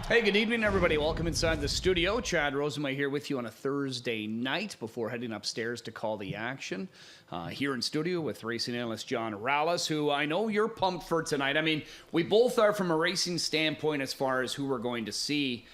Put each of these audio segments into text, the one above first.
Hey, good evening, everybody. Welcome inside the studio. Chad Rosenmeier here with you on a Thursday night before heading upstairs to call the action. Here in studio with racing analyst John Rallis, who I know you're pumped for tonight. I mean, we both are from a racing standpoint as far as who we're going to see.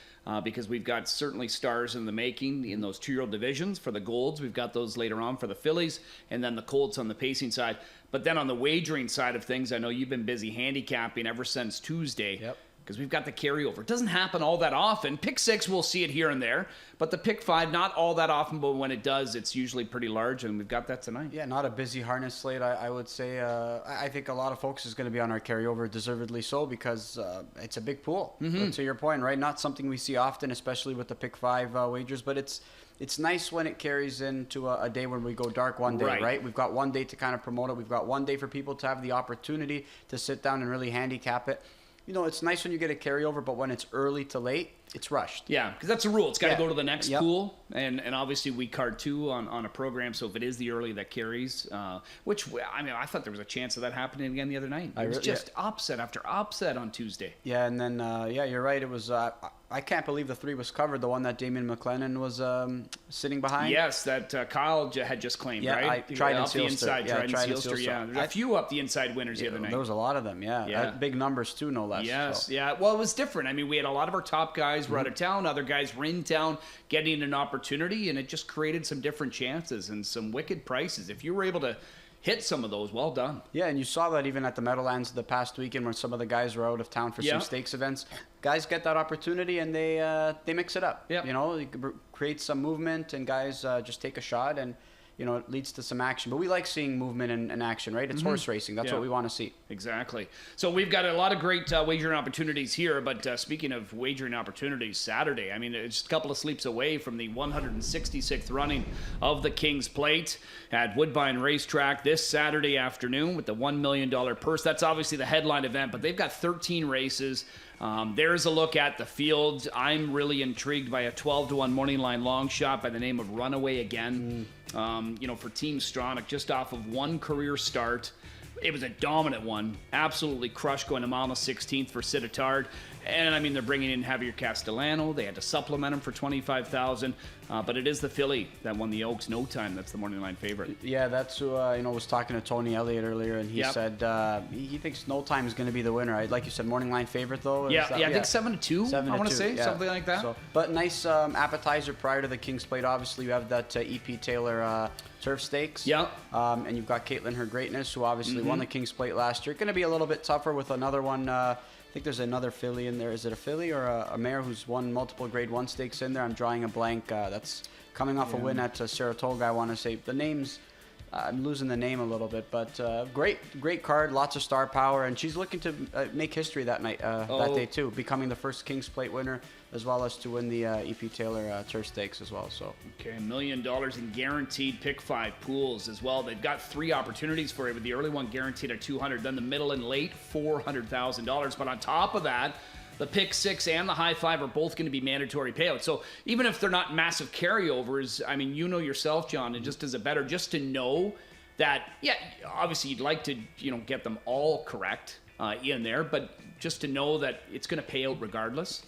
Because we've got certainly stars in the making in those 2-year-old divisions for the Golds. We've got those later on for the fillies, and then the Colts on the pacing side. But then on the wagering side of things, I know you've been busy handicapping ever since Tuesday. Yep. Because we've got the carryover. It doesn't happen all that often. Pick 6, we'll see it here and there. But the pick 5, not all that often, but when it does, it's usually pretty large, and we've got that tonight. Yeah, not a busy harness slate, I would say. I think a lot of folks is going to be on our carryover, deservedly so, because it's a big pool. But to your point, right? Not something we see often, especially with the pick 5 wagers, but it's nice when it carries into a day when we go dark one day, right? We've got one day to kind of promote it. We've got one day for people to have the opportunity to sit down and really handicap it. You know, it's nice when you get a carryover, but when it's early to late, it's rushed. Yeah, because that's a rule. It's got to go to the next pool, and obviously we card 2 on a program, so if it is the early that carries, which, I mean, I thought there was a chance of that happening again the other night. It was just upset after upset on Tuesday. Yeah, and then, you're right. It was, I can't believe the 3 was covered, the one that Damian McLennan was sitting behind. Yes, that Kyle had just claimed, right? Trident up the inside, Trident Sealster, yeah. There's a few up the inside winners the other night. There was a lot of them, big numbers too, no less. Yes, yeah. Well, it was different. I mean, we had a lot of our top guys were out of town. Other guys were in town getting an opportunity, and it just created some different chances and some wicked prices. If you were able to hit some of those, well done. Yeah, and you saw that even at the Meadowlands the past weekend when some of the guys were out of town for some stakes events. Guys get that opportunity and they mix it up. Yep. You know, you create some movement and guys just take a shot and, you know, it leads to some action. But we like seeing movement and action, right? It's horse racing. That's what we want to see. Exactly. So we've got a lot of great wagering opportunities here. But speaking of wagering opportunities, Saturday, I mean, it's a couple of sleeps away from the 166th running of the King's Plate at Woodbine Racetrack this Saturday afternoon with the $1 million purse. That's obviously the headline event, but they've got 13 races. There's a look at the field. I'm really intrigued by a 12-1 morning line long shot by the name of Runaway Again. You know, for Team Stronach, just off of one career start. It was a dominant one. Absolutely crushed going a mile and a 16th for Cititard. And, I mean, they're bringing in Javier Castellano. They had to supplement him for $25,000. But it is the filly that won the Oaks No Time. That's the morning line favorite. Yeah, that's who, was talking to Tony Elliott earlier, and he said he thinks No Time is going to be the winner. Like you said, morning line favorite, though. I think 7-2, I want to say, something like that. So, but nice appetizer prior to the King's Plate. Obviously, you have that E.P. Taylor Turf Stakes. Yeah. And you've got Caitlin Her Greatness, who obviously won the King's Plate last year. Going to be a little bit tougher with another one. I think there's another filly in there. Is it a filly or a mare who's won multiple Grade 1 stakes in there? I'm drawing a blank. That's coming off a win at Saratoga, I want to say. The names, I'm losing the name a little bit, but great card, lots of star power, and she's looking to make history that night, that day too, becoming the first King's Plate winner, as well as to win the E.P. Taylor Turf Stakes as well. So okay, $1 million in guaranteed pick 5 pools as well. They've got 3 opportunities for you, with the early one guaranteed at $200, then the middle and late $400,000. But on top of that, the pick 6 and the high 5 are both going to be mandatory payouts. So even if they're not massive carryovers, I mean, you know yourself, John, and just as a bettor, just to know that, obviously you'd like to, get them all correct in there, but just to know that it's going to pay out regardless.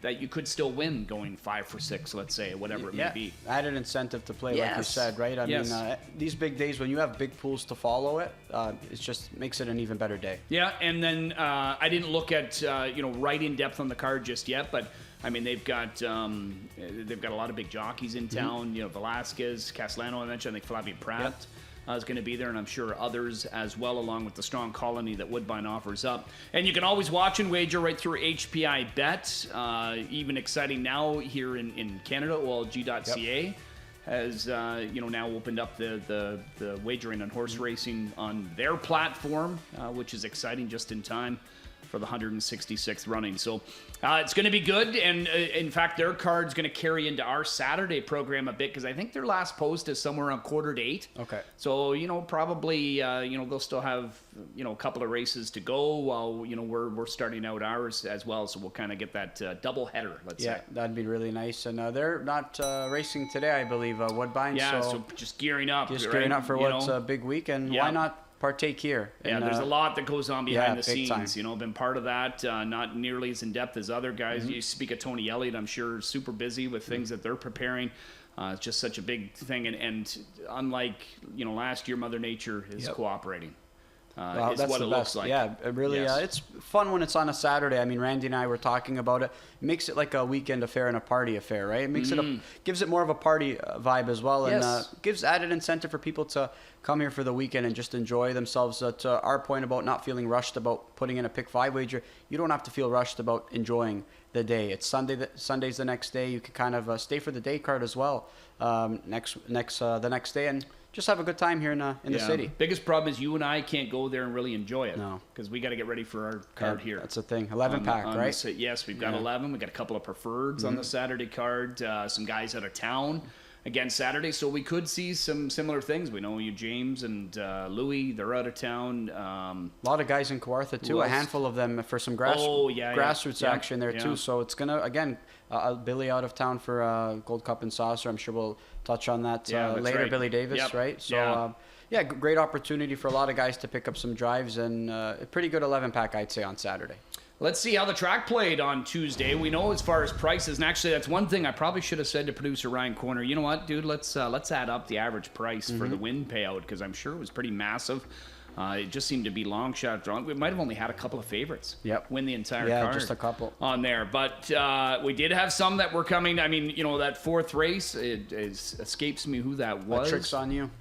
That you could still win going 5 for 6, let's say, whatever it may be. Added incentive to play, like you said, right? I mean, these big days, when you have big pools to follow it, it just makes it an even better day. Yeah, and then I didn't look at, right in depth on the card just yet, but I mean, they've got a lot of big jockeys in town. Velasquez, Castellano, I mentioned. I think Flavia Pratt is going to be there, and I'm sure others as well, along with the strong colony that Woodbine offers up. And you can always watch and wager right through HPI Bet. Even exciting now here in Canada, OLG.ca has now opened up the wagering on horse racing on their platform, which is exciting just in time for the 166th running. So it's going to be good, and in fact, their card's going to carry into our Saturday program a bit, because I think their last post is somewhere around 7:45. Okay. So, probably, they'll still have, a couple of races to go while, we're starting out ours as well. So we'll kind of get that double header, let's say. Yeah, that'd be really nice. And they're not racing today, I believe, Woodbine. Yeah, so just gearing up. Just gearing up for what's a big week, and why not partake here. Yeah, And, there's a lot that goes on behind the big scenes. time. Been part of that. Not nearly as in depth as other guys. Mm-hmm. You speak of Tony Elliott, I'm sure super busy with things that they're preparing. It's just such a big thing, and unlike last year, Mother Nature is cooperating. Well, is that's what the it best. looks like. Yeah, it really. Yes. It's fun when it's on a Saturday. I mean, Randy and I were talking about it. It makes it like a weekend affair and a party affair, right? It makes gives it more of a party vibe as well, and Yes. gives added incentive for people to come here for the weekend and just enjoy themselves. To our point about not feeling rushed about putting in a pick 5 wager, you don't have to feel rushed about enjoying the day. It's Sunday's the next day. You can kind of stay for the day card as well. The next day and just have a good time here in the city. Biggest problem is you and I can't go there and really enjoy it. No. Because we got to get ready for our card here. That's the thing. 11 pack, right? Yes, we've got 11. We've got a couple of preferreds on the Saturday card. Some guys out of town again Saturday. So we could see some similar things. We know you, James and Louis, they're out of town. A lot of guys in Kawartha too. A handful of them for some grassroots action there too. So it's gonna again. Billy out of town for Gold Cup and Saucer. I'm sure we'll touch on that later. Right. Billy Davis, right? So great opportunity for a lot of guys to pick up some drives and a pretty good 11 pack, I'd say, on Saturday. Let's see how the track played on Tuesday. We know as far as prices, and actually that's one thing I probably should have said to producer Ryan Corner. You know what, dude? Let's add up the average price for the win payout because I'm sure it was pretty massive. It just seemed to be long shot drawn. We might have only had a couple of favorites win the entire card. Yeah, just a couple on there. But we did have some that were coming. I mean, that fourth race, it escapes me who that was. Tricks on you.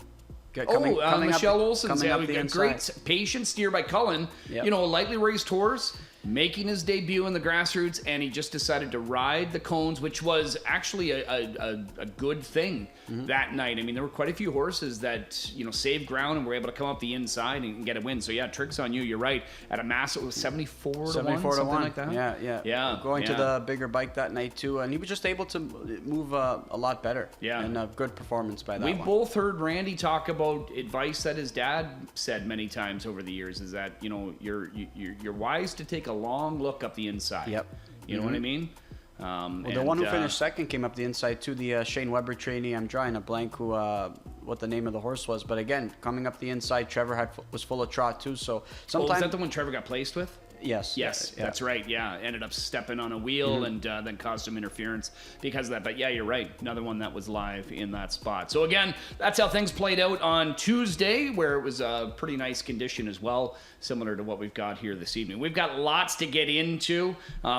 Michelle Olsen's a great patient steer by Cullen. Yep. A lightly raised horse, making his debut in the grassroots, and he just decided to ride the cones, which was actually a good thing that night. I mean, there were quite a few horses that saved ground and were able to come up the inside and get a win. So yeah, Tricks on You. You're right. At a mass, it was 74 to 1, something like that. Yeah. Going to the bigger bike that night too, and he was just able to move a lot better. Yeah, and a good performance by that. We've both heard Randy talk about advice that his dad said many times over the years. Is that you're wise to take a long look up the inside. Yep. You know what I mean? The one who finished second came up the inside too, the Shane Weber trainee. I'm drawing a blank what the name of the horse was, but again, coming up the inside, Trevor was full of trot too. So sometimes is that the one Trevor got placed with? Yes, that's right. Yeah, ended up stepping on a wheel and then caused some interference because of that. But yeah, you're right. Another one that was live in that spot. So again, that's how things played out on Tuesday, where it was a pretty nice condition as well, similar to what we've got here this evening. We've got lots to get into.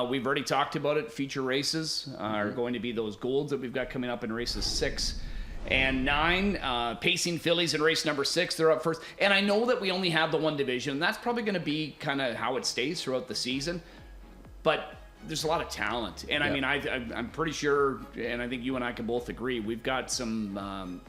We've already talked about it. Feature races are going to be those golds that we've got coming up in races 6 and 9, pacing fillies in race number 6. They're up first. And I know that we only have the one division. And that's probably going to be kind of how it stays throughout the season. But there's a lot of talent. And I mean, I'm pretty sure, and I think you and I can both agree, we've got some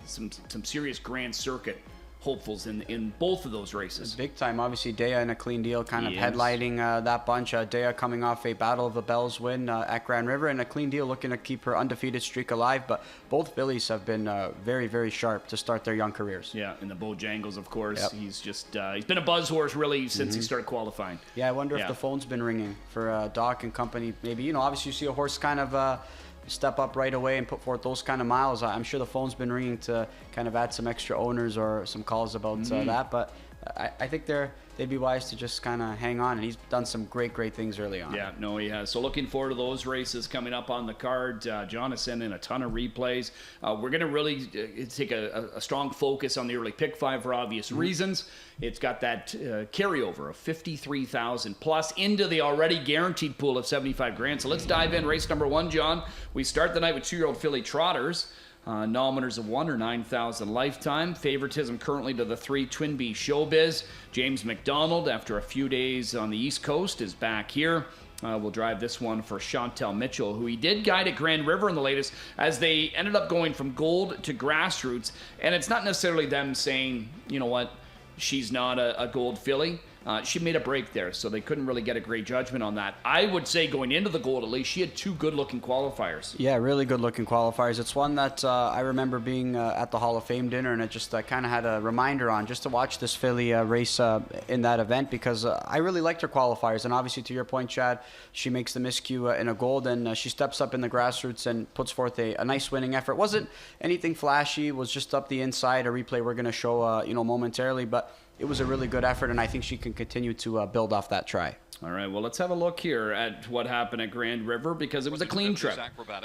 serious Grand Circuit hopefuls in both of those races. Big time. Obviously, Dea in a clean deal, kind of headlighting that bunch. Dea coming off a Battle of the Bells win at Grand River, and a clean deal looking to keep her undefeated streak alive. But both fillies have been very, very sharp to start their young careers. Yeah, and the Bojangles, of course. He's just he's been a buzz horse really since he started qualifying. Yeah, I wonder if the phone's been ringing for Doc and company. Maybe, obviously you see a horse kind of step up right away and put forth those kind of miles. I'm sure the phone's been ringing to kind of add some extra owners or some calls about that, but I think they'd be wise to just kind of hang on, and he's done some great things early on. Yeah, no, he has. So looking forward to those races coming up on the card. John is sending a ton of replays. We're going to really take a strong focus on the early pick 5 for obvious reasons. It's got that carryover of 53,000 plus into the already guaranteed pool of 75 grand. So let's dive in. Race number 1, John. We start the night with 2-year-old filly trotters. Nominators of 1 or 9,000 lifetime. Favoritism currently to the 3 Twin Bee Showbiz. James McDonald, after a few days on the East Coast, is back here. We'll drive this one for Chantel Mitchell, who he did guide at Grand River in the latest, as they ended up going from gold to grassroots. And it's not necessarily them saying, you know what, she's not a gold filly. She made a break there, so they couldn't really get a great judgment on that. I would say going into the gold, at least, she had 2 good-looking qualifiers. Yeah, really good-looking qualifiers. It's one that I remember being at the Hall of Fame dinner, and it just kind of had a reminder on just to watch this filly race in that event, because I really liked her qualifiers. And obviously, to your point, Chad, she makes the miscue in a gold, and she steps up in the grassroots and puts forth a nice winning effort. It wasn't anything flashy. It was just up the inside, a replay we're going to show momentarily, but it was a really good effort, and I think she can continue to build off that try. All right, well, let's have a look here at what happened at Grand River, because it was a clean trip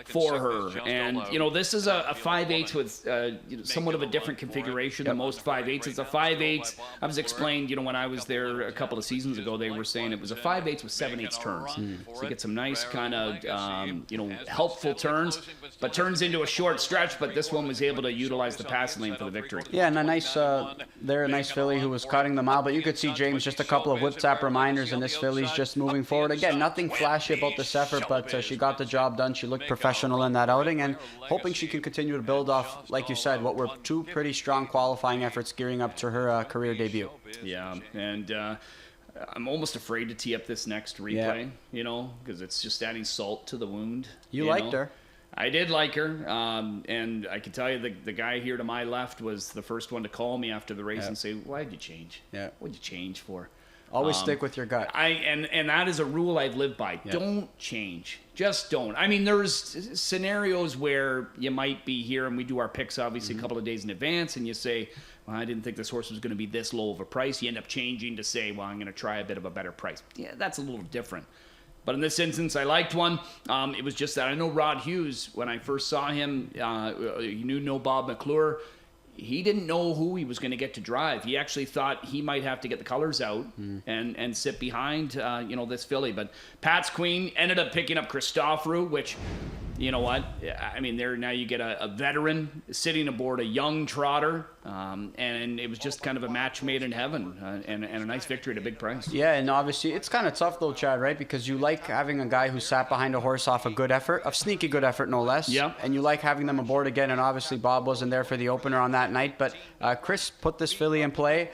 for her. And, this is a 5/8 with somewhat of a different configuration than most 5/8s. It's a 5/8. I was explained, when I was there a couple of seasons ago, they were saying it was a 5/8 with 7/8 turns. So you get some nice kind of, helpful turns, but turns into a short stretch. But this one was able to utilize the passing lane for the victory. Yeah, and a nice filly who was cutting the mile. But you could see, James, just a couple of whip tap reminders, and this filly's just moving forward. Again, nothing flashy about this effort, but she got the job done. She looked professional in that outing, and hoping she can continue to build off, like you said, what were two pretty strong qualifying efforts gearing up to her career debut. Yeah, and I'm almost afraid to tee up this next replay, because it's just adding salt to the wound. You liked her. I did like her, and I can tell you the guy here to my left was the first one to call me after the race and say, "Why did you change? Yeah. What did you change for?" Always stick with your gut. And that is a rule I've lived by. Yeah. Don't change. Just don't. I mean, there's scenarios where you might be here, and we do our picks obviously a couple of days in advance, and you say, well, I didn't think this horse was going to be this low of a price. You end up changing to say, well, I'm going to try a bit of a better price. Yeah, that's a little different. But in this instance, I liked one. It was just that I know Rod Hughes, when I first saw him, you knew no Bob McClure. He didn't know who he was going to get to drive. He actually thought he might have to get the colors out and sit behind, this filly. But Pat's Queen ended up picking up Christopheru, which, you know what? I mean, there now you get a veteran sitting aboard a young trotter, and it was just kind of a match made in heaven, and a nice victory at a big price. Yeah, and obviously it's kind of tough though, Chad, right? Because you like having a guy who sat behind a horse off a good effort, a sneaky good effort, no less. Yeah. And you like having them aboard again, and obviously Bob wasn't there for the opener on that night, but Chris put this filly in play.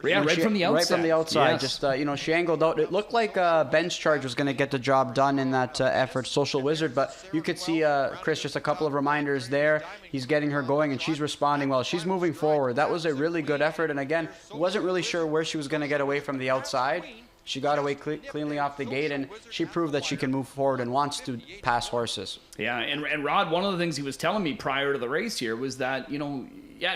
Yeah, right from the outside. Right from the outside. Yes. Just, she angled out. It looked like Ben's Charge was going to get the job done in that effort, Social Wizard, but you could see Chris, just a couple of reminders there. He's getting her going, and she's responding well. She's moving forward. That was a really good effort, and again, wasn't really sure where she was going to get away from the outside. She got away cleanly off the gate, and she proved that she can move forward and wants to pass horses. Yeah, and Rod, one of the things he was telling me prior to the race here was that,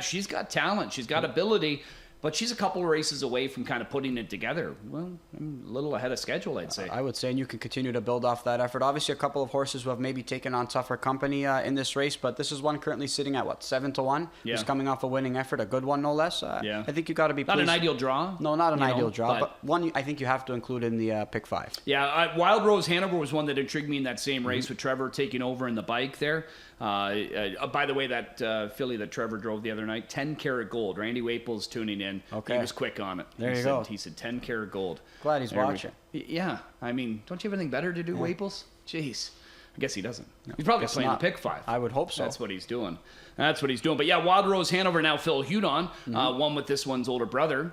she's got talent, she's got ability, but she's a couple of races away from kind of putting it together. Well, I'm a little ahead of schedule, I'd say. I would say, and you can continue to build off that effort. Obviously, a couple of horses who have maybe taken on tougher company in this race, but this is one currently sitting at, 7-1? Yeah. Who's coming off a winning effort, a good one, no less. Yeah. I think you got to be pleased. Not an ideal draw. No, not an ideal draw, but one I think you have to include in the pick 5. Yeah, Wild Rose Hanover was one that intrigued me in that same race with Trevor taking over in the bike there. By the way, that filly that Trevor drove the other night, 10 Karat Gold. Randy Waples tuning in. Okay. He was quick on it. There you go. He said 10 Karat Gold. Glad he's watching. Yeah. I mean, don't you have anything better to do, Waples? Jeez. I guess he doesn't. He's probably playing the pick 5. I would hope so. That's what he's doing. But yeah, Wild Rose Hanover, now Phil Hudon, won with this one's older brother.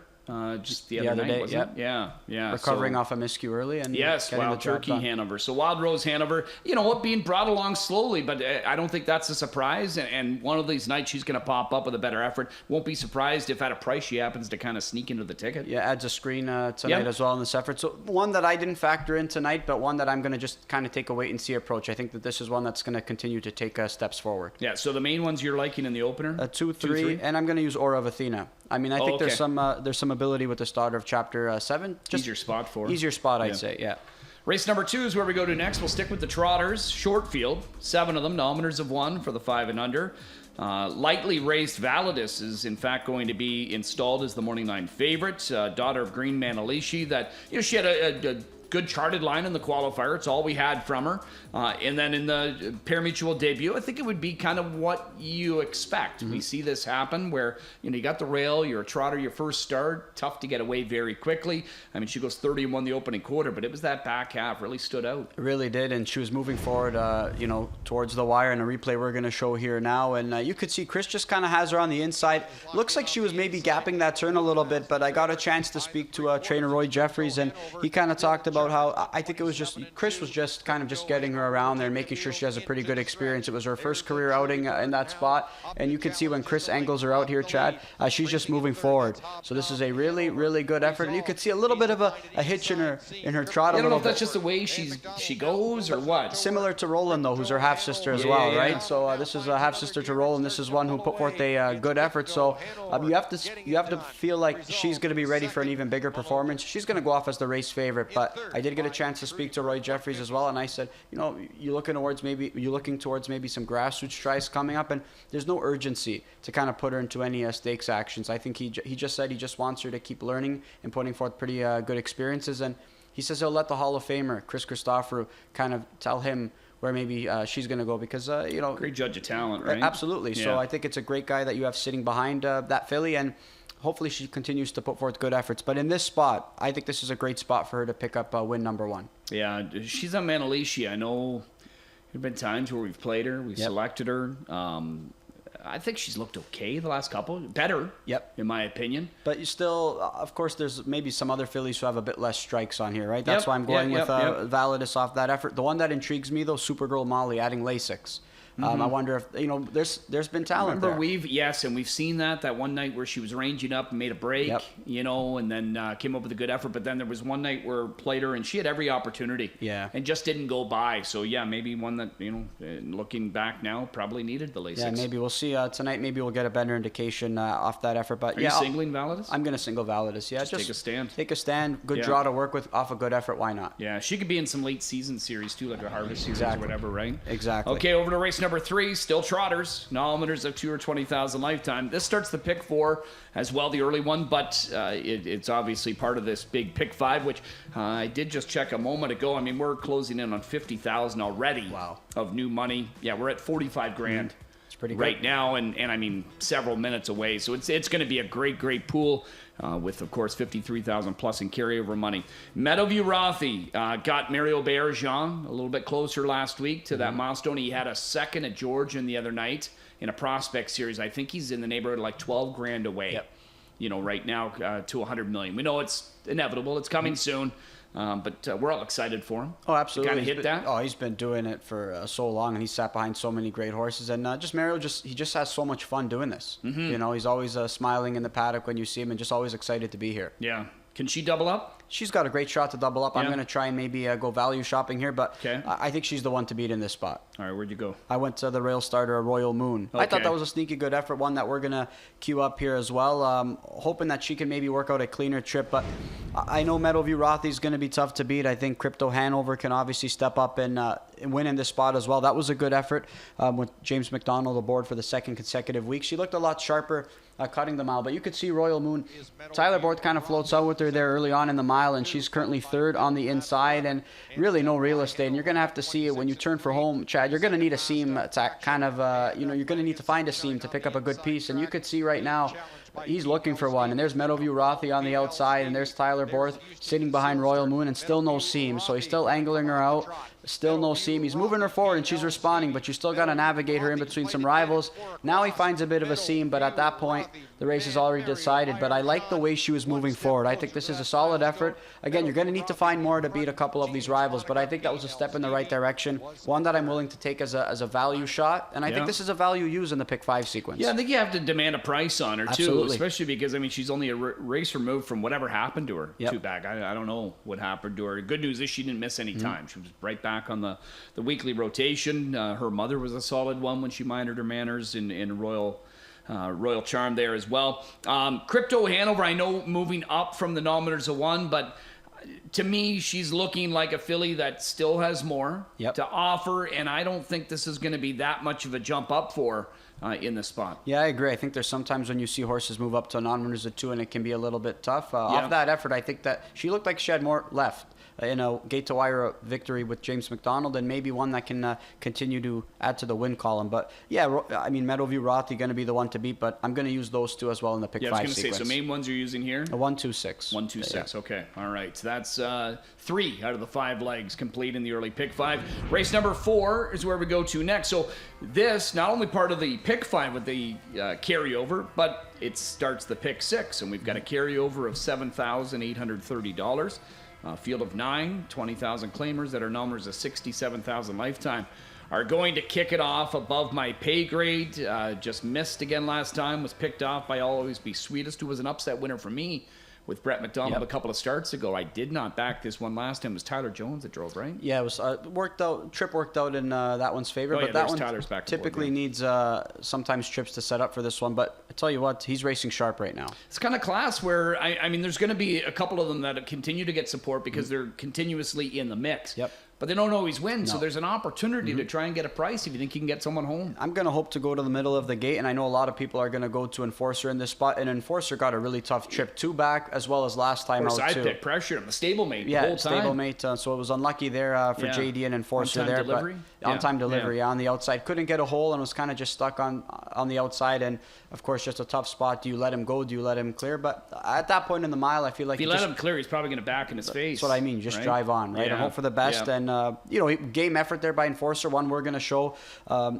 Just the other night, wasn't it? Yeah. Recovering off a miscue early and Wild Turkey Hanover. So Wild Rose Hanover, being brought along slowly, but I don't think that's a surprise. And one of these nights she's going to pop up with a better effort. Won't be surprised if at a price she happens to kind of sneak into the ticket. Yeah, adds a screen tonight as well in this effort. So one that I didn't factor in tonight, but one that I'm going to just kind of take a wait and see approach. I think that this is one that's going to continue to take steps forward. Yeah. So the main ones you're liking in the opener? 2-3, and I'm going to use Aura of Athena. I mean, I think there's some ability with the starter of Chapter 7. Just easier spot for her. Easier spot, I'd say, yeah. Race number 2 is where we go to next. We'll stick with the trotters. Short field, 7 of them. Nominators of 1 for the 5 and under. Lightly raced Validus is in fact going to be installed as the morning line favorite. Daughter of Green Manalishi. That she had a good charted line in the qualifier. It's all we had from her. And then in the pari-mutuel debut, I think it would be kind of what you expect. We see this happen where, you got the rail, you're a trotter, your first start, tough to get away very quickly. I mean, she goes 30 and won the opening quarter, but it was that back half really stood out. It really did, and she was moving forward, towards the wire in a replay we're going to show here now. And you could see Chris just kind of has her on the inside. Looks like she was maybe gapping that turn a little bit, but I got a chance to speak to trainer Roy Jeffries, and he kind of talked about about how I think it was just Chris was just kind of just getting her around there and making sure she has a pretty good experience. It was her first career outing in that spot, and you can see when Chris angles her out here, Chad, she's just moving forward. So this is a really, really good effort, and you could see a little bit of a hitch in her trot. I don't know if that's just the way she goes or what. Similar to Roland though, who's her half sister as well, right? So this is a half sister to Roland. This is one who put forth a good effort. So you have to feel like she's going to be ready for an even bigger performance. She's going to go off as the race favorite. But I did get a chance to speak to Roy Jeffries as well, and I said, you're looking towards maybe some grassroots tries coming up, and there's no urgency to kind of put her into any stakes actions. I think he just said he just wants her to keep learning and putting forth pretty good experiences, and he says he'll let the Hall of Famer Chris Christoforou kind of tell him where maybe she's going to go, because great judge of talent, right? Absolutely. Yeah. So I think it's a great guy that you have sitting behind that filly, and hopefully she continues to put forth good efforts. But in this spot, I think this is a great spot for her to pick up win number 1. Yeah, she's on Manalicia. I know there have been times where we've played her, we've selected her. I think she's looked okay the last couple. Better, in my opinion. But you still, of course, there's maybe some other fillies who have a bit less strikes on here, right? That's why I'm going with Validus off that effort. The one that intrigues me, though, Supergirl Molly, adding Lasix. I wonder if there's been talent there. We've seen that one night where she was ranging up and made a break, and then came up with a good effort. But then there was one night where played her and she had every opportunity, and just didn't go by. So maybe one that looking back now probably needed the Lasix. Yeah, maybe we'll see tonight. Maybe we'll get a better indication off that effort. But Are you singling Validus? I'm going to single Validus. Yeah, just take a stand. Take a stand. Good draw to work with off a good effort. Why not? Yeah, she could be in some late season series too, like a Harvest series or whatever, right? Exactly. Okay, over to race number 3, still trotters, nominators of 2 or 20,000 lifetime. This starts the pick 4 as well, the early one, but it's obviously part of this big pick 5, which I did just check a moment ago. I mean, we're closing in on 50,000 already of new money. Yeah, we're at 45 grand. It's pretty good right now, and I mean several minutes away. So it's going to be a great pool. With, of course, 53,000 plus in carryover money. Meadowview Rothy got Mario Bergeron a little bit closer last week to that milestone. He had a second at Georgian the other night in a prospect series. I think he's in the neighborhood of like 12 grand away. Right now to 100 million. We know it's inevitable. It's coming soon. But we're all excited for him. Oh, absolutely. Kind of hit that. Oh, he's been doing it for so long, and he sat behind so many great horses. And Mario he just has so much fun doing this. He's always smiling in the paddock when you see him, and just always excited to be here. Yeah. Can she double up? She's got a great shot to double up. I'm going to try and maybe go value shopping here, but I think she's the one to beat in this spot. All right, where'd you go? I went to the rail starter, Royal Moon. I thought that was a sneaky good effort, one that we're going to queue up here as well, hoping that she can maybe work out a cleaner trip. But I know Meadowview Rothy is going to be tough to beat. I think Crypto Hanover can obviously step up and win in this spot as well. That was a good effort with James McDonald aboard for the second consecutive week. She looked a lot sharper cutting the mile, but you could see Royal Moon. Tyler Borth kind of floats out with her there early on in the mile, and she's currently third on the inside, and really no real estate. And you're going to have to see it when you turn for home, Chad. You're going to need a seam to kind of, you're going to need to find a seam to pick up a good piece, and you could see right now he's looking for one. And there's Meadowview Rothy on the outside, and there's Tyler Borth sitting behind Royal Moon, and still no seam. So he's still angling her out. Still no seam. He's moving her forward, and she's responding, but you still got to navigate her in between some rivals. Now he finds a bit of a seam, but at that point, the race is already decided. But I like the way she was moving forward. I think this is a solid effort. Again, you're going to need to find more to beat a couple of these rivals, but I think that was a step in the right direction. One that I'm willing to take as a value shot, and I think this is a value use in the pick 5 sequence. Yeah, I think you have to demand a price on her, too. Absolutely. Especially because, I mean, she's only a race removed from whatever happened to her. Too bad. I don't know what happened to her. Good news is she didn't miss any time. She was right back on the weekly rotation. Her mother was a solid one when she minded her manners in Royal Charm there as well. Crypto Hanover, I know moving up from the nominators of 1, but to me, she's looking like a filly that still has more to offer, and I don't think this is going to be that much of a jump up for in the spot. Yeah, I agree. I think there's sometimes when you see horses move up to nominators of 2, and it can be a little bit tough. Off that effort, I think that she looked like she had more left. In a gate to wire victory with James McDonald, and maybe one that can continue to add to the win column. But yeah, I mean, Meadowview Rothy going to be the one to beat, but I'm going to use those two as well in the pick 5 sequence. I was going to say, so main ones you're using here? 1, 2, 6. 1, 2, 6. Okay, all right. So that's 3 out of the 5 legs complete in the early pick 5. Race number 4 is where we go to next. So this not only part of the pick 5 with the carryover, but it starts the pick 6, and we've got a carryover of $7,830. Field of 9, 20,000 claimers that are numbers of 67,000 lifetime. Are going to kick it off above my pay grade. Just missed again last time. Was picked off by Always Be Sweetest, who was an upset winner for me with Brett McDonald a couple of starts ago. I did not back this one last time. It was Tyler Jones that drove, right? Yeah, it was worked out. Trip worked out in that one's favor, Oh, but yeah, that there's one Tyler's back to typically board, needs sometimes trips to set up for this one. But I tell you what, he's racing sharp right now. It's kind of class where, I mean, there's going to be a couple of them that continue to get support because they're continuously in the mix. Yep. But they don't always win, so No. there's an opportunity to try and get a price if you think you can get someone home. I'm going to hope to go to the middle of the gate, and I know a lot of people are going to go to Enforcer in this spot, and Enforcer got a really tough trip. 2 back, as well as last time Of course, out, I too. picked pressure him, the stablemate the Yeah, whole time. stablemate, so it was unlucky there for Yeah. JD and Enforcer On-time there. delivery? But on-time Yeah. delivery, Yeah. on the outside. Couldn't get a hole and was kind of just stuck on the outside, and of course, just a tough spot. Do you let him go? Do you let him clear? But at that point in the mile, I feel like If you let him clear, he's probably going to back in his face. That's what I mean. Just right? drive on, right? Yeah. And hope for the best. Yeah. And, game effort there by Enforcer. One we're going to show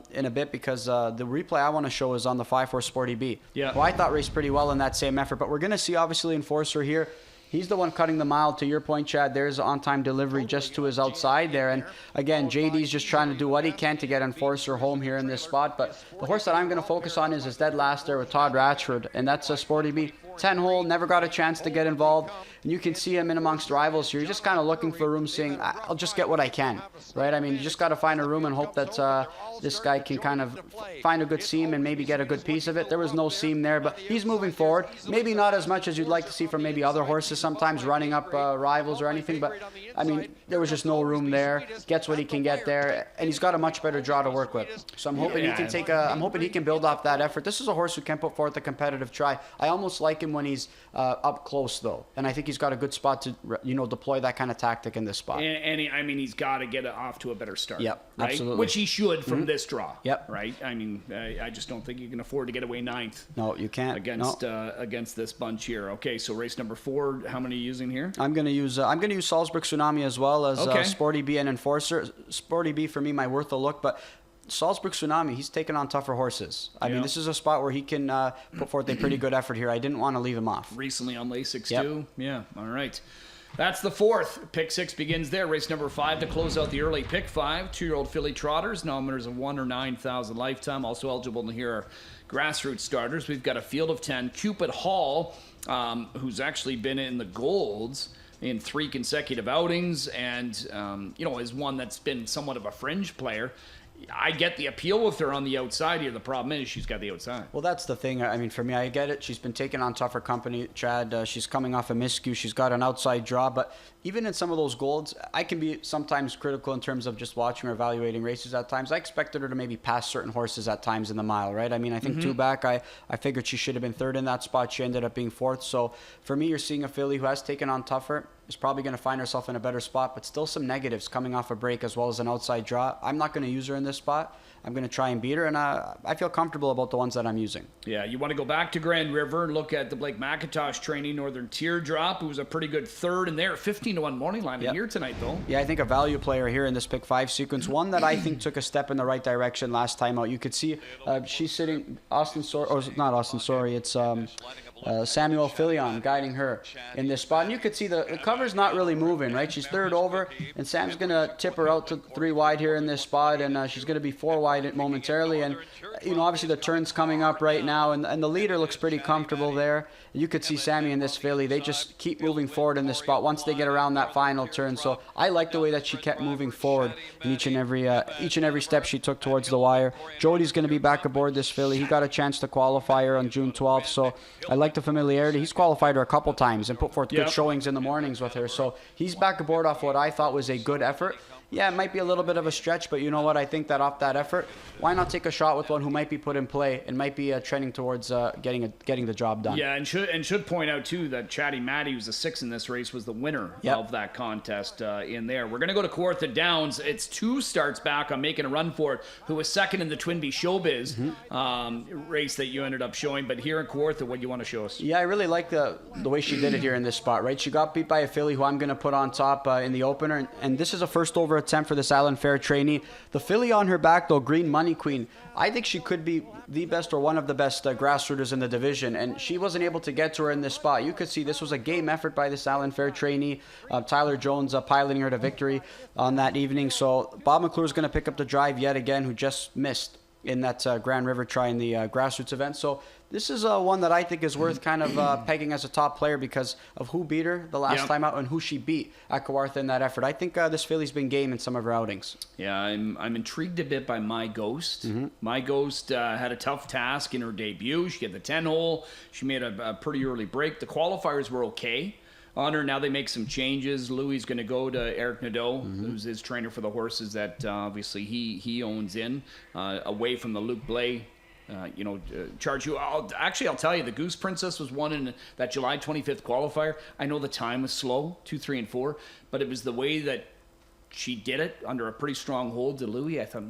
in a bit because the replay I want to show is on the 5-4 Sporty B. Yeah. Who I thought raced pretty well in that same effort. But we're going to see, obviously, Enforcer here. He's the one cutting the mile. To your point, Chad, there's on-time delivery just to his outside there. And again, JD's just trying to do what he can to get Enforcer home here in this spot. But the horse that I'm going to focus on is his dead last there with Todd Ratchford. And that's a Sporty B. 10-hole, never got a chance to get involved. And you can see him in amongst rivals here. You're just kind of looking for a room saying, I'll just get what I can, right? I mean, you just got to find a room and hope that this guy can kind of find a good seam and maybe get a good piece of it. There was no seam there, but he's moving forward. Maybe not as much as you'd like to see from maybe other horses sometimes running up rivals or anything, but I mean, there was just no room there. Gets what he can get there, and he's got a much better draw to work with. So I'm hoping he can I'm hoping he can build off that effort. This is a horse who can put forth a competitive try. I almost like him when he's up close, though, and I think he's got a good spot to deploy that kind of tactic in this spot. And he's got to get it off to a better start. Yep, right? absolutely. Which he should from this draw. Yep. Right. I mean, I just don't think you can afford to get away 9th. No, you can't. Against this bunch here. Okay, so race number 4. How many are you using here? I'm gonna use Salzburg Tsunami as well as Okay. Sporty B and Enforcer. Sporty B for me, my worth a look, but Salzburg Tsunami, he's taken on tougher horses. I mean, this is a spot where he can put forth a pretty good effort here. I didn't want to leave him off. Recently on Lasix Yep. too. Yeah. All right. That's the 4th. Pick 6 begins there. Race number 5 to close out the early pick 5. 2-year-old filly trotters, nominators of 1 or 9,000 lifetime. Also eligible to hear our grassroots starters. We've got a field of 10. Cupid Hall, who's actually been in the golds in 3 consecutive outings and, is one that's been somewhat of a fringe player. I get the appeal with her on the outside here. The problem is she's got the outside. Well, that's the thing. I mean, for me, I get it. She's been taking on tougher company, Chad. She's coming off a miscue. She's got an outside draw. But even in some of those golds, I can be sometimes critical in terms of just watching or evaluating races at times. I expected her to maybe pass certain horses at times in the mile, right? I mean, I think 2 back, I figured she should have been 3rd in that spot. She ended up being 4th. So for me, you're seeing a filly who has taken on tougher, is probably going to find herself in a better spot, but still some negatives coming off a break as well as an outside draw. I'm not going to use her in this spot. I'm going to try and beat her, and I feel comfortable about the ones that I'm using. Yeah, you want to go back to Grand River and look at the Blake McIntosh training, Northern Teardrop, who was a pretty good 3rd in there. 15-1 morning line in here tonight, though. Yeah, I think a value player here in this pick 5 sequence. One that I think took a step in the right direction last time out. You could see she's sitting, it's Samuel Filion guiding her in this spot. And you could see the cover's not really moving, right? She's 3rd over, and Sam's going to tip her out to 3 wide here in this spot, and she's going to be 4 wide momentarily. And, obviously the turn's coming up right now, and the leader looks pretty comfortable there. You could see Sammy and this filly, they just keep moving forward in this spot once they get around that final turn. So I like the way that she kept moving forward in each and every step she took towards the wire. Jody's going to be back aboard this filly. He got a chance to qualify her on June 12th, so I like the familiarity. He's qualified her a couple times and put forth good showings in the mornings with her. So he's back aboard off what I thought was a good effort. Yeah, it might be a little bit of a stretch, but you know what? I think that off that effort, why not take a shot with one who might be put in play and might be trending towards getting the job done? Yeah, and should point out too that Chatty Matty, who's a 6 in this race, was the winner of that contest in there. We're going to go to Kawartha Downs. It's 2 starts back on Making a Run For It, who was 2nd in the Twinbee Showbiz race that you ended up showing. But here in Kawartha, what do you want to show us? Yeah, I really like the way she did it here in this spot, right? She got beat by a filly who I'm going to put on top in the opener, and this is a first over attempt for this Island Fair trainee. The filly on her back, though, Green Money Queen, I think she could be the best or one of the best grassrooters in the division, and she wasn't able to get to her in this spot. You could see this was a game effort by this Island Fair trainee. Tyler Jones piloting her to victory on that evening. So Bob McClure is going to pick up the drive yet again, who just missed in that Grand River try in the grassroots event. So this is one that I think is worth kind of pegging as a top player because of who beat her the last time out and who she beat at Kawartha in that effort. I think this filly's been game in some of her outings. Yeah, I'm intrigued a bit by My Ghost. My Ghost had a tough task in her debut. She had the 10-hole. She made a pretty early break. The qualifiers were okay on her. Now they make some changes. Louis is going to go to Eric Nadeau, who's his trainer for the horses that obviously he owns in, away from the Luke Blais charge you. I'll tell you, the Goose Princess was won in that July 25th qualifier. I know the time was slow, 2, 3, and 4, but it was the way that she did it under a pretty strong hold to Louis. I thought,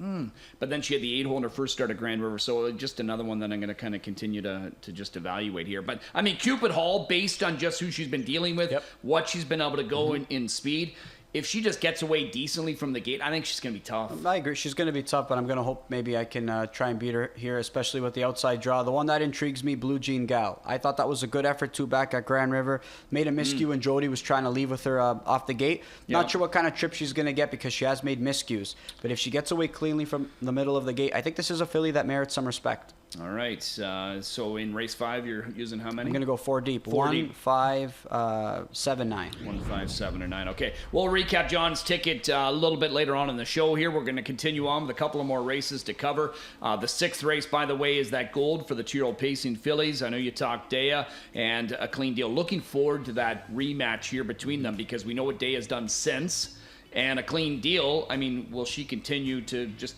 But then she had the 8-hole in her first start at Grand River, so just another one that I'm going to kind of continue to just evaluate here. But, I mean, Cupid Hall, based on just who she's been dealing with, what she's been able to go in speed, if she just gets away decently from the gate, I think she's going to be tough. I agree. She's going to be tough, but I'm going to hope maybe I can try and beat her here, especially with the outside draw. The one that intrigues me, Blue Jean Gal. I thought that was a good effort, too, back at Grand River. Made a miscue, and Jody was trying to leave with her off the gate. Not sure what kind of trip she's going to get because she has made miscues. But if she gets away cleanly from the middle of the gate, I think this is a filly that merits some respect. All right. So in race 5, you're using how many? I'm going to go 4 deep. 1, 5, 7, 9. 1, 5, 7, or 9. Okay. We'll recap John's ticket a little bit later on in the show here. We're going to continue on with a couple of more races to cover. The 6th race, by the way, is that gold for the 2-year-old pacing fillies. I know you talked Dea and A Clean Deal. Looking forward to that rematch here between them because we know what Dea's done since. And A Clean Deal, I mean, will she continue to just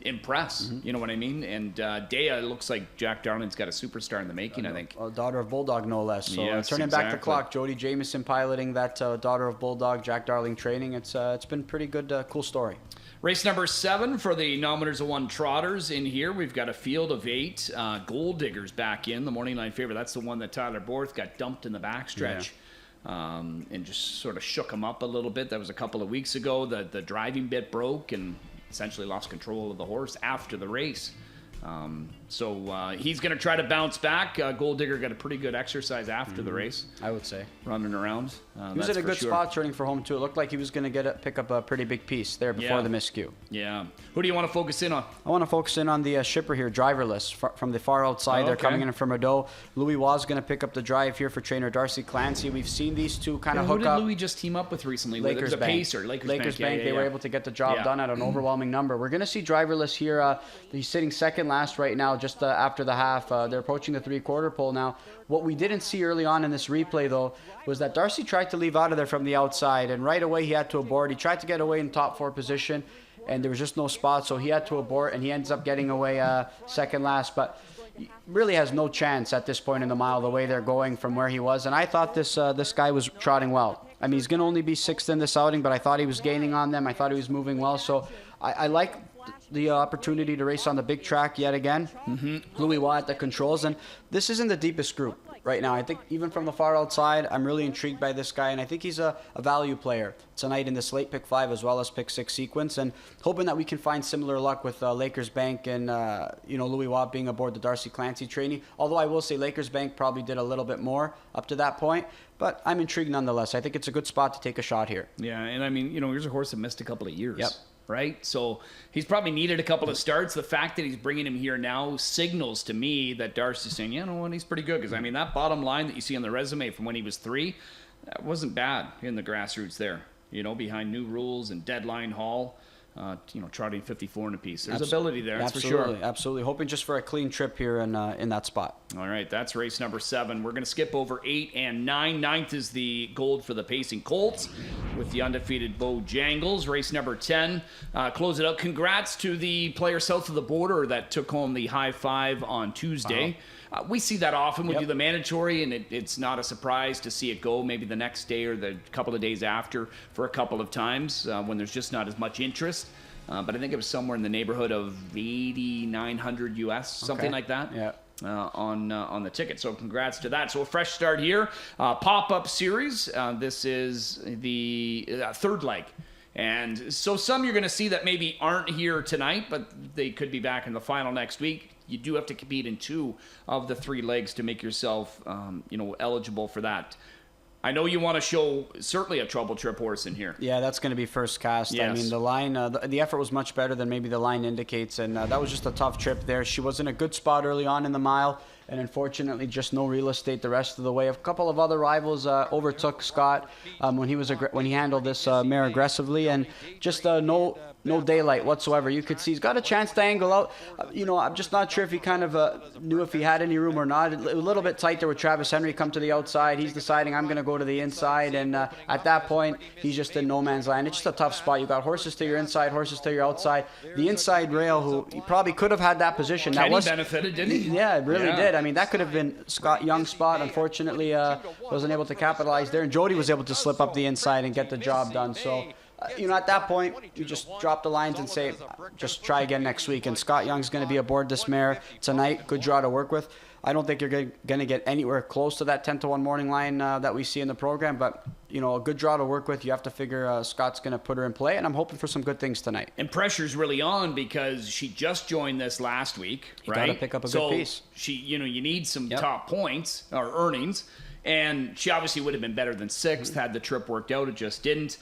impress, you know what I mean? And Dea looks like Jack Darling's got a superstar in the making, I think. A daughter of Bulldog, no less. So yes, turning back the clock, Jody Jamieson piloting that daughter of Bulldog, Jack Darling training. It's been pretty good, cool story. Race number 7 for the Nominators of 1 Trotters in here. We've got a field of 8 Gold Diggers back in, the morning line favorite. That's the one that Tyler Borth got dumped in the backstretch. And just sort of shook him up a little bit. That was a couple of weeks ago. The driving bit broke and essentially lost control of the horse after the race. So he's going to try to bounce back. Gold Digger got a pretty good exercise after the race. I would say. Running around. He was in a good spot turning for home, too. It looked like he was going to pick up a pretty big piece there before the miscue. Yeah. Who do you want to focus in on? I want to focus in on the shipper here, driverless, from the far outside. They're coming in from Rideau. Louis was going to pick up the drive here for trainer Darcy Clancy. We've seen these two kind of hook up. Who did Louis just team up with recently? Lakers Bank. Pacer. Lakers Bank. They were able to get the job done at an overwhelming number. We're going to see driverless here. He's sitting second last right now, just after the half. They're approaching the 3/4 pole now. What we didn't see early on in this replay, though, was that Darcy tried to leave out of there from the outside, and right away he had to abort. He tried to get away in top 4 position, and there was just no spot, so he had to abort, and he ends up getting away second last. But he really has no chance at this point in the mile, the way they're going from where he was. And I thought this guy was trotting well. I mean, he's going to only be 6th in this outing, but I thought he was gaining on them. I thought he was moving well, so I like the opportunity to race on the big track yet again. Louis Watt at the controls, and this isn't the deepest group right now. I think even from the far outside, I'm really intrigued by this guy, and I think he's a value player tonight in this late pick 5 as well as pick 6 sequence, and hoping that we can find similar luck with Lakers Bank and Louis Watt being aboard the Darcy Clancy trainee. Although I will say Lakers Bank probably did a little bit more up to that point, but I'm intrigued nonetheless. I think it's a good spot to take a shot here. Yeah, and I mean, here's a horse that missed a couple of years. Right? So he's probably needed a couple of starts. The fact that he's bringing him here now signals to me that Darcy's saying, he's pretty good. Because, I mean, that bottom line that you see on the resume from when he was 3, that wasn't bad in the grassroots there. Behind New Rules and Deadline Hall. Trotting 54 in a piece. There's ability there, that's for sure. Absolutely. Hoping just for a clean trip here in that spot. All right, that's race number 7. We're going to skip over 8 and 9. 9th is the gold for the Pacing Colts with the undefeated Bojangles. Race number 10. Close it out. Congrats to the player south of the border that took home the high 5 on Tuesday. We see that often. We do the mandatory, and it's not a surprise to see it go maybe the next day or the couple of days after for a couple of times when there's just not as much interest. But I think it was somewhere in the neighborhood of $8,900 US, something like that. Yeah. On the ticket. So congrats to that. So a fresh start here. Pop-up series. This is the third leg And so some you're going to see that maybe aren't here tonight, but they could be back in the final next week. You do have to compete in 2 of the 3 legs to make yourself, eligible for that. I know you want to show certainly a trouble trip horse in here. Yeah, that's going to be first cast. Yes. I mean, the line, the effort was much better than maybe the line indicates, and that was just a tough trip there. She was in a good spot early on in the mile, and unfortunately just no real estate the rest of the way. A couple of other rivals overtook Scott when he handled this mare aggressively, and just no daylight whatsoever. You could see he's got a chance to angle out. I'm just not sure if he kind of knew if he had any room or not. A little bit tight there with Travis Henry come to the outside. He's deciding I'm going to go to the inside, and at that point he's just in no man's land. It's just a tough spot. You got horses to your inside, horses to your outside. The inside rail, who he probably could have had that position. Kenny benefited, didn't he? Yeah, it really did. I mean, that could have been Scott Young's spot. Unfortunately, wasn't able to capitalize there, and Jody was able to slip up the inside and get the job done. So. At that point, you just drop the lines and say, just try again next week. And Scott Young's going to be aboard this mare tonight. Good draw to work with. I don't think you're going to get anywhere close to that 10-1 morning line that we see in the program. But, a good draw to work with. You have to figure Scott's going to put her in play. And I'm hoping for some good things tonight. And pressure's really on because she just joined this last week, right? You got to pick up a good piece. She, you need some top points or earnings. And she obviously would have been better than 6th had the trip worked out. It just didn't.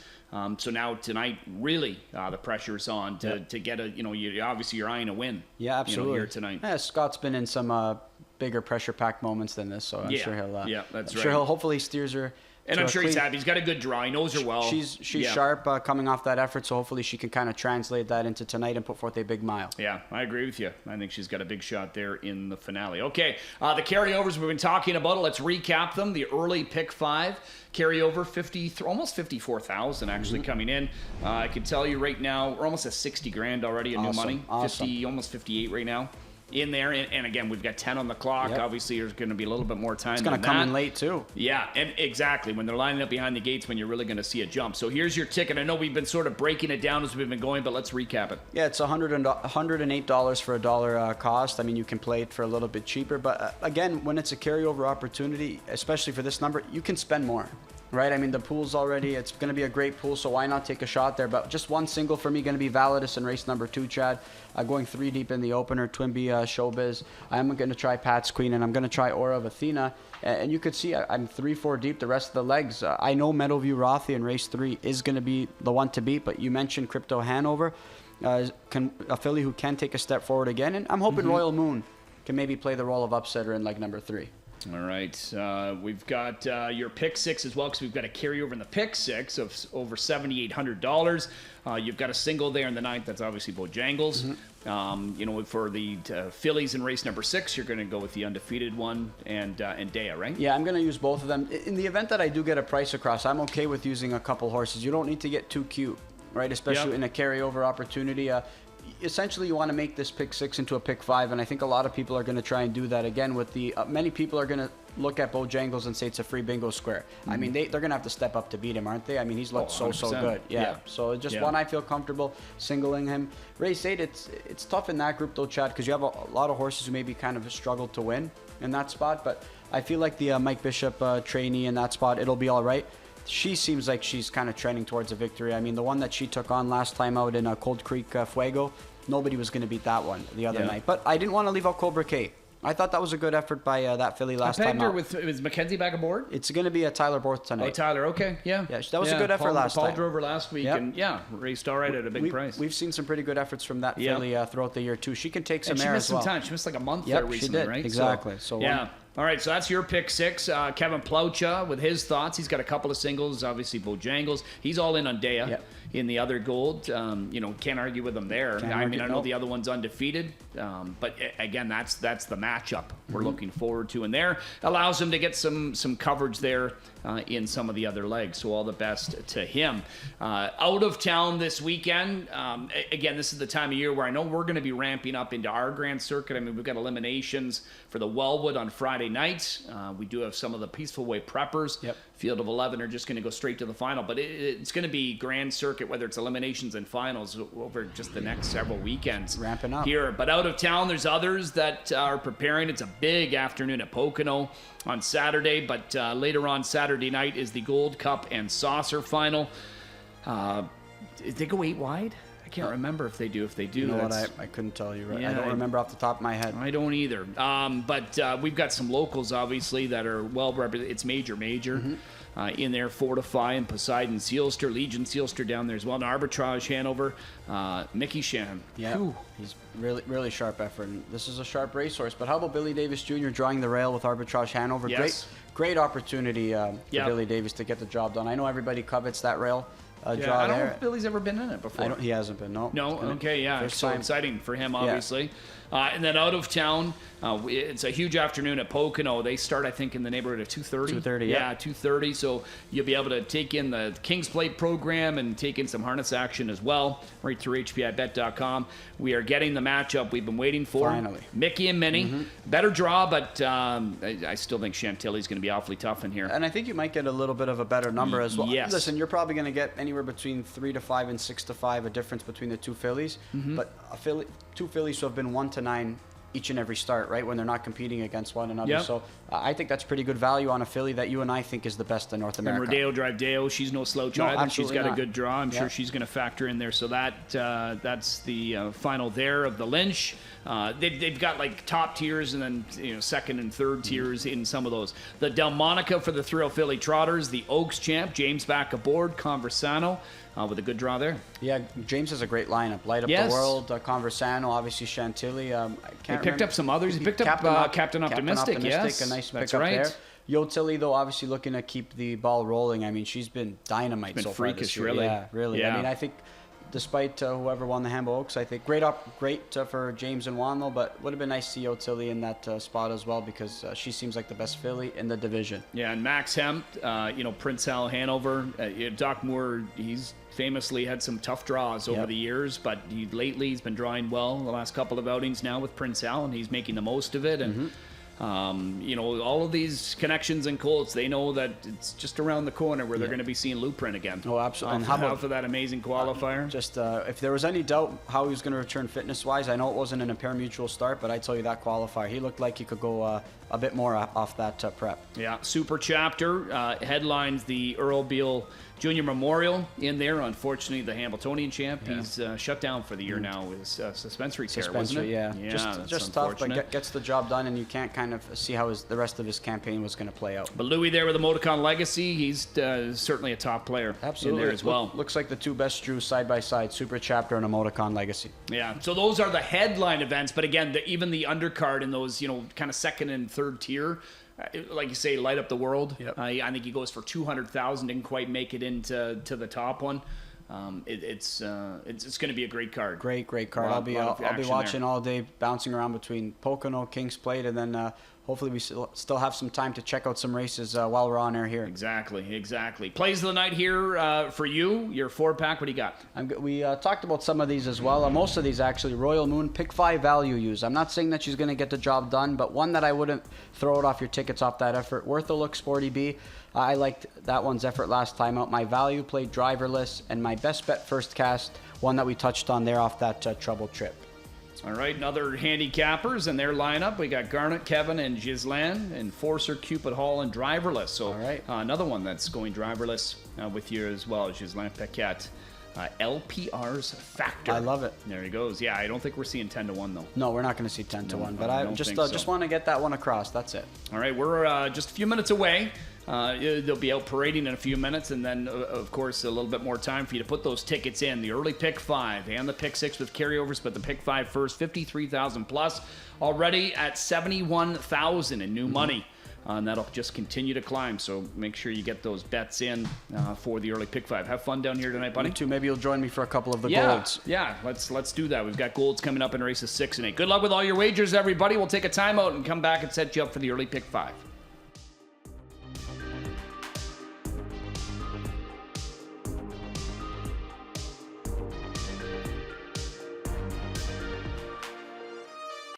So now tonight, really, the pressure's on to get you're eyeing a win. Yeah, absolutely. Here tonight. Yeah, Scott's been in some bigger pressure-packed moments than this, so I'm sure he'll. That's I'm right. sure he'll hopefully steers her. And I'm sure he's happy. He's got a good draw. He knows her well. She's sharp coming off that effort, so hopefully she can kind of translate that into tonight and put forth a big mile. Yeah, I agree with you. I think she's got a big shot there in the finale. Okay, the carryovers we've been talking about. Let's recap them. The early pick 5 carryover, almost 54,000 actually coming in. I can tell you right now, we're almost at 60 grand already in new money. Awesome. 50, almost 58 right now. In there, and again, we've got 10 on the clock. Yep. Obviously, there's going to be a little bit more time. It's going to come in late too. Yeah, and exactly when they're lining up behind the gates, when you're really going to see a jump. So here's your ticket. I know we've been sort of breaking it down as we've been going, but let's recap it. Yeah, it's $108 for a dollar cost. I mean, you can play it for a little bit cheaper, but again, when it's a carryover opportunity, especially for this number, you can spend more. Right, I mean, the pool's already, it's going to be a great pool, so why not take a shot there? But just one single for me, going to be Validus in race number 2, Chad. Going 3 deep in the opener, Twinbee Showbiz. I'm going to try Pat's Queen, and I'm going to try Aura of Athena. And you could see I'm 3-4 deep the rest of the legs. I know Meadowview Rothy in race 3 is going to be the one to beat, but you mentioned Crypto Hanover, a filly who can take a step forward again. And I'm hoping Royal Moon can maybe play the role of upsetter in leg number 3. All right, we've got your pick 6 as well, because we've got a carryover in the pick 6 of over $7,800. You've got a single there in the 9th. That's obviously Bojangles. For the fillies in race number 6, you're going to go with the undefeated one and Dea, right? Yeah, I'm going to use both of them. In the event that I do get a price across, I'm okay with using a couple horses. You don't need to get too cute, right? Especially in a carryover opportunity. Essentially, you want to make this pick 6 into a pick 5, and I think a lot of people are going to try and do that again. With the many people are going to look at Bojangles and say it's a free bingo square. I mean, they're going to have to step up to beat him, aren't they? I mean, he's looked so good. Yeah. So just one I feel comfortable singling him. Race 8, it's tough in that group though, Chad, because you have a lot of horses who maybe kind of struggled to win in that spot. But I feel like the Mike Bishop trainee in that spot, it'll be all right. She seems like she's kind of trending towards a victory. I mean, the one that she took on last time out in Cold Creek Fuego, nobody was going to beat that one the other night. But I didn't want to leave out Cobra K. I thought that was a good effort by that filly last time out. Is Mackenzie back aboard? It's going to be a Tyler Borth tonight. Oh, Tyler, okay, yeah. Yeah, that was a good effort last time. Paul drove her last week, and raced all right at a big price. We've seen some pretty good efforts from that filly throughout the year, too. She can take some air as well. She missed some time. She missed like a month there recently, she did. Right? Exactly. All right, so that's your pick 6. Kevin Plaucha with his thoughts. He's got a couple of singles, obviously Bojangles. He's all in on Dea in the other gold. Can't argue with him there. I know the other one's undefeated, but again, that's the matchup we're looking forward to. And there allows him to get some coverage there in some of the other legs. So all the best to him. Out of town this weekend. Again, this is the time of year where I know we're going to be ramping up into our Grand Circuit. I mean, we've got eliminations for the Wellwood on Friday night. We do have some of the Peaceful Way preppers. Field of 11 are just going to go straight to the final. But it's going to be Grand Circuit, whether it's eliminations and finals, over just the next several weekends. Ramping up. Here. But out of town, there's others that are preparing. It's a big afternoon at Pocono on Saturday. But later on Saturday night is the Gold Cup and Saucer final. they go 8 wide? I can't remember if they do. If they do, You know what? I couldn't tell you. Right? Yeah, I don't remember off the top of my head. I don't either. But we've got some locals, obviously, that are well represented. It's major. In there, Fortify and Poseidon Sealster, Legion Sealster down there as well. And Arbitrage Hanover, Mickey Shan. Yeah, he's really sharp effort. And this is a sharp racehorse. But how about Billy Davis Jr. drawing the rail with Arbitrage Hanover? Yes. Great opportunity for Billy Davis to get the job done. I know everybody covets that rail. Draw I don't know there. if Billy's ever been in it before. He hasn't been, no. No? Okay, yeah. First So time. exciting for him, obviously. And then out of town, it's a huge afternoon at Pocono. They start, I think, in the neighborhood of 2:30. 2:30, yeah. 2:30. So you'll be able to take in the King's Plate program and take in some harness action as well, right through HPIBet.com. We are getting the matchup we've been waiting for. Finally. Mickey and Minnie. Better draw, but I still think Chantilly's going to be awfully tough in here. And I think you might get a little bit of a better number as well. Yes. Listen, you're probably going to get anywhere between 3-5 and 6-5, a difference between the two fillies. But two fillies who have been 1-9 each and every start, right, when they're not competing against one another. Yep. So I think that's pretty good value on a filly that you and I think is the best in North And America. Rodeo Drive Deo, she's no slouch No, either. She's absolutely got a not. good draw. I'm sure she's going to factor in there. So that's the final there of the Lynch. They've got like top tiers and then second and third tiers in some of those. The Delmonica for the Thrill Philly Trotters, the Oaks champ, James back aboard, Conversano with a good draw there. Yeah, James has a great lineup. Light Up Yes. the World, Conversano, obviously Chantilly. I can't He picked up some others. He picked up Captain Optimistic, yes. A nice That's pickup right. there. Yotilly, though, obviously looking to keep the ball rolling. I mean, she's been dynamite Been so far freakish, this year. really. Yeah, really. Yeah. I mean, I think despite whoever won the Hambo Oaks, I think great for James and Juan, though, but would have been nice to see Yotilly in that spot as well because she seems like the best filly in the division. Yeah, and Max Hemp, Prince Hal Hanover, Doc Moore, he's famously had some tough draws over the years, but lately he's been drawing well the last couple of outings now with Prince Hal, and he's making the most of it. And all of these connections and Colts, they know that it's just around the corner where they're going to be seeing Luprin again. Oh, absolutely. And how about for that amazing qualifier? Just if there was any doubt how he was going to return fitness-wise, I know it wasn't an impair mutual start, but I tell you that qualifier, he looked like he could go a bit more off that prep. Yeah, Super Chapter headlines the Earl Beale Junior Memorial in there. Unfortunately, the Hamiltonian champ, he's shut down for the year now with suspensory care, wasn't it? Yeah. that's just tough, but unfortunate. gets the job done, and you can't kind of see how the rest of his campaign was going to play out. But Louis there with the Moticon Legacy, he's certainly a top player in there as well. Looks like the two best drews side by side, Super Chapter and a Moticon Legacy. Yeah, so those are the headline events, but again, even the undercard in those, kind of second and third tier, like you say, Light Up the World. Yep. I think he goes for 200,000, didn't quite make it into the top one. It's going to be a great card. Great card. I'll be watching all day, bouncing around between Pocono, King's Plate, and then hopefully we still have some time to check out some races while we're on air here. Exactly. Plays of the night here for you. Your 4-pack. What do you got? We talked about some of these as well. Most of these actually. Royal Moon, pick 5 value use. I'm not saying that she's going to get the job done, but one that I wouldn't throw it off your tickets off that effort. Worth a look, Sporty B. I liked that one's effort last time out. My value played driverless, and my best bet first cast, one that we touched on there off that trouble trip. All right, another handicappers in their lineup. We got Garnet, Kevin, and Ghislaine, Enforcer, Cupid Hall, and driverless. So all right. Another one that's going driverless with you as well, Ghislaine Paquette. LPR's Factor. I love it. There he goes. Yeah, I don't think we're seeing 10-1 though. No, we're not going to see 10-1, but I don't just think so. just want to get that one across. That's it. All right, we're just a few minutes away. They'll be out parading in a few minutes, and then, of course, a little bit more time for you to put those tickets in. The early pick 5 and the pick 6 with carryovers, but the pick 5 first, 53,000 plus, already at 71,000 in new money. And that'll just continue to climb, so make sure you get those bets in for the early pick 5. Have fun down here tonight, buddy. Me too. Maybe you'll join me for a couple of the golds. Yeah, let's do that. We've got golds coming up in races 6 and 8. Good luck with all your wagers, everybody. We'll take a timeout and come back and set you up for the early pick 5.